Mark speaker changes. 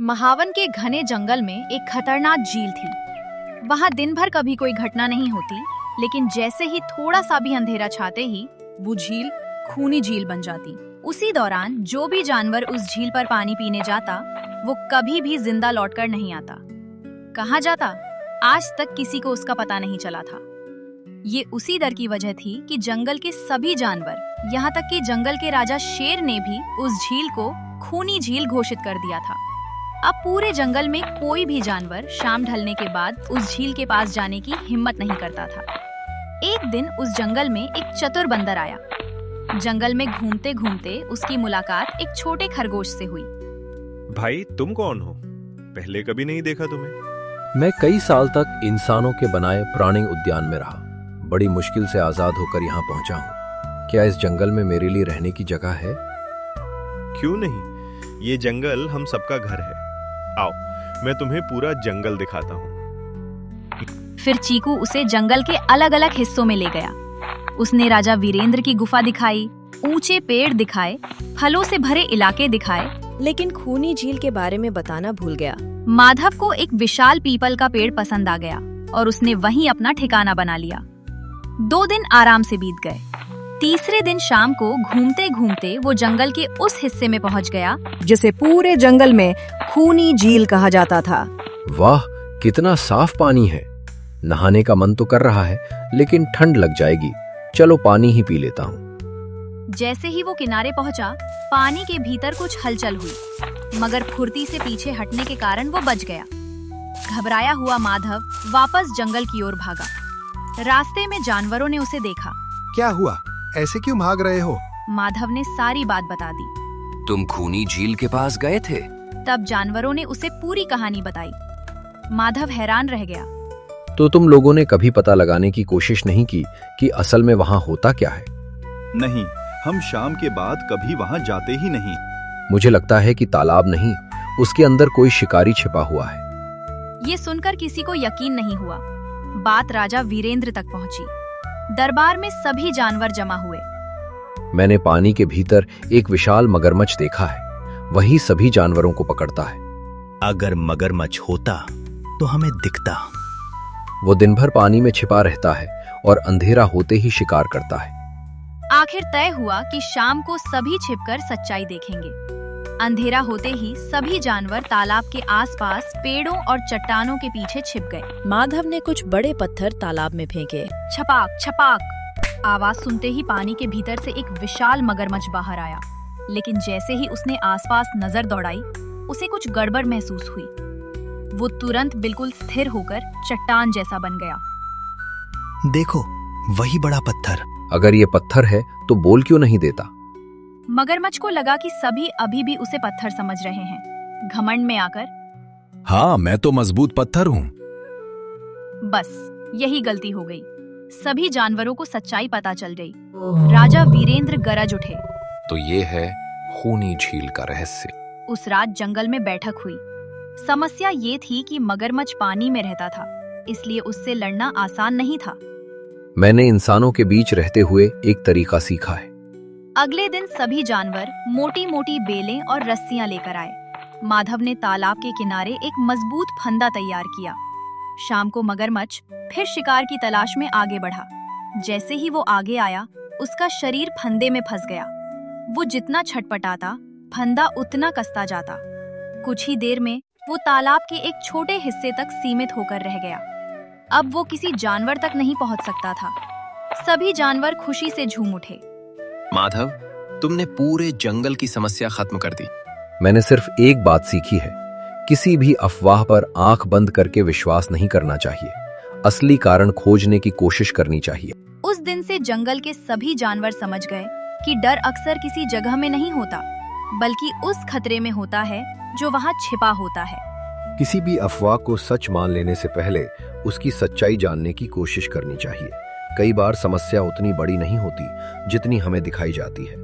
Speaker 1: महावन के घने जंगल में एक खतरनाक झील थी। वहां दिन भर कभी कोई घटना नहीं होती, लेकिन जैसे ही थोड़ा सा भी अंधेरा छाते ही वो झील खूनी झील बन जाती। उसी दौरान जो भी जानवर उस झील पर पानी पीने जाता, वो कभी भी जिंदा लौटकर नहीं आता। कहाँ जाता, आज तक किसी को उसका पता नहीं चला था। ये उसी डर की वजह थी कि जंगल के सभी जानवर, यहाँ तक कि जंगल के राजा शेर ने भी उस झील को खूनी झील घोषित कर दिया था। अब पूरे जंगल में कोई भी जानवर शाम ढलने के बाद उस झील के पास जाने की हिम्मत नहीं करता था। एक दिन उस जंगल में एक चतुर बंदर आया। जंगल में घूमते घूमते उसकी मुलाकात एक छोटे खरगोश से हुई।
Speaker 2: भाई, तुम कौन हो? पहले कभी नहीं देखा तुम्हें।
Speaker 3: मैं कई साल तक इंसानों के बनाए प्राणी उद्यान में रहा। बड़ी मुश्किल से आजाद होकर यहाँ पहुंचा हूँ। क्या इस जंगल में मेरे लिए रहने की जगह है?
Speaker 2: क्यों नहीं, ये जंगल हम सबका घर है। आओ, मैं तुम्हें पूरा जंगल दिखाता हूँ।
Speaker 1: फिर चीकू उसे जंगल के अलग अलग हिस्सों में ले गया। उसने राजा वीरेंद्र की गुफा दिखाई, ऊंचे पेड़ दिखाए, फलों से भरे इलाके दिखाए,
Speaker 4: लेकिन खूनी झील के बारे में बताना भूल गया।
Speaker 1: माधव को एक विशाल पीपल का पेड़ पसंद आ गया और उसने वहीं अपना ठिकाना बना लिया। 2 दिन आराम से बीत गए। तीसरे दिन शाम को घूमते घूमते वो जंगल के उस हिस्से में पहुंच गया
Speaker 4: जिसे पूरे जंगल में खूनी झील कहा जाता था।
Speaker 3: वाह, कितना साफ पानी है। नहाने का मन तो कर रहा है, लेकिन ठंड लग जाएगी। चलो पानी ही पी लेता हूँ।
Speaker 1: जैसे ही वो किनारे पहुंचा, पानी के भीतर कुछ हलचल हुई, मगर फुर्ती से पीछे हटने के कारण वो बच गया। घबराया हुआ माधव वापस जंगल की ओर भागा। रास्ते में जानवरों ने उसे देखा।
Speaker 5: क्या हुआ, ऐसे क्यों भाग रहे हो?
Speaker 1: माधव ने सारी बात बता दी।
Speaker 6: तुम खूनी झील के पास गए थे?
Speaker 1: तब जानवरों ने उसे पूरी कहानी बताई। माधव हैरान रह गया।
Speaker 3: तो तुम लोगों ने कभी पता लगाने की कोशिश नहीं की कि असल में वहाँ होता क्या है?
Speaker 7: नहीं, हम शाम के बाद कभी वहाँ जाते ही नहीं।
Speaker 3: मुझे लगता है कि तालाब नहीं, उसके अंदर कोई शिकारी छिपा हुआ है।
Speaker 1: ये सुनकर किसी को यकीन नहीं हुआ। बात राजा वीरेंद्र तक पहुंची। दरबार में सभी जानवर जमा हुए।
Speaker 3: मैंने पानी के भीतर एक विशाल मगरमच्छ देखा है। वही सभी जानवरों को पकड़ता है।
Speaker 8: अगर मगरमच्छ होता तो हमें दिखता।
Speaker 3: वो दिन भर पानी में छिपा रहता है और अंधेरा होते ही शिकार करता है।
Speaker 1: आखिर तय हुआ कि शाम को सभी छिपकर सच्चाई देखेंगे। अंधेरा होते ही सभी जानवर तालाब के आसपास पेड़ों और चट्टानों के पीछे छिप गए।
Speaker 4: माधव ने कुछ बड़े पत्थर तालाब में फेंके।
Speaker 1: छपाक छपाक आवाज सुनते ही पानी के भीतर से एक विशाल मगरमच्छ बाहर आया। लेकिन जैसे ही उसने आसपास नजर दौड़ाई, उसे कुछ गड़बड़ महसूस हुई। वो तुरंत बिल्कुल स्थिर होकर चट्टान जैसा बन गया।
Speaker 8: देखो, वही बड़ा पत्थर।
Speaker 3: अगर ये पत्थर है तो बोल क्यों नहीं देता?
Speaker 1: मगरमच्छ को लगा कि सभी अभी भी उसे पत्थर समझ रहे हैं। घमंड में आकर,
Speaker 8: हाँ, मैं तो मजबूत पत्थर हूँ।
Speaker 1: बस यही गलती हो गई। सभी जानवरों को सच्चाई पता चल गई। राजा वीरेंद्र गरज उठे।
Speaker 6: तो ये है खूनी झील का रहस्य।
Speaker 1: उस रात जंगल में बैठक हुई। समस्या ये थी कि मगरमच्छ पानी में रहता था, इसलिए उससे लड़ना आसान नहीं था।
Speaker 3: मैंने इंसानों के बीच रहते हुए एक तरीका सीखा है।
Speaker 1: अगले दिन सभी जानवर मोटी मोटी बेलें और रस्सियां लेकर आए। माधव ने तालाब के किनारे एक मजबूत फंदा तैयार किया। शाम को मगरमच्छ फिर शिकार की तलाश में आगे बढ़ा। जैसे ही वो आगे आया, उसका शरीर फंदे में फंस गया। वो जितना छटपटाता, फंदा उतना कसता जाता। कुछ ही देर में वो तालाब के एक छोटे हिस्से तक सीमित होकर रह गया। अब वो किसी जानवर तक नहीं पहुंच सकता था। सभी जानवर खुशी से झूम उठे।
Speaker 6: माधव, तुमने पूरे जंगल की समस्या खत्म कर दी।
Speaker 3: मैंने सिर्फ एक बात सीखी है, किसी भी अफवाह पर आंख बंद करके विश्वास नहीं करना चाहिए। असली कारण खोजने की कोशिश करनी चाहिए।
Speaker 1: उस दिन से जंगल के सभी जानवर समझ गए कि डर अक्सर किसी जगह में नहीं होता, बल्कि उस खतरे में होता है जो वहाँ छिपा होता है।
Speaker 5: किसी भी अफवाह को सच मान लेने से पहले उसकी सच्चाई जानने की कोशिश करनी चाहिए। कई बार समस्या उतनी बड़ी नहीं होती जितनी हमें दिखाई जाती है।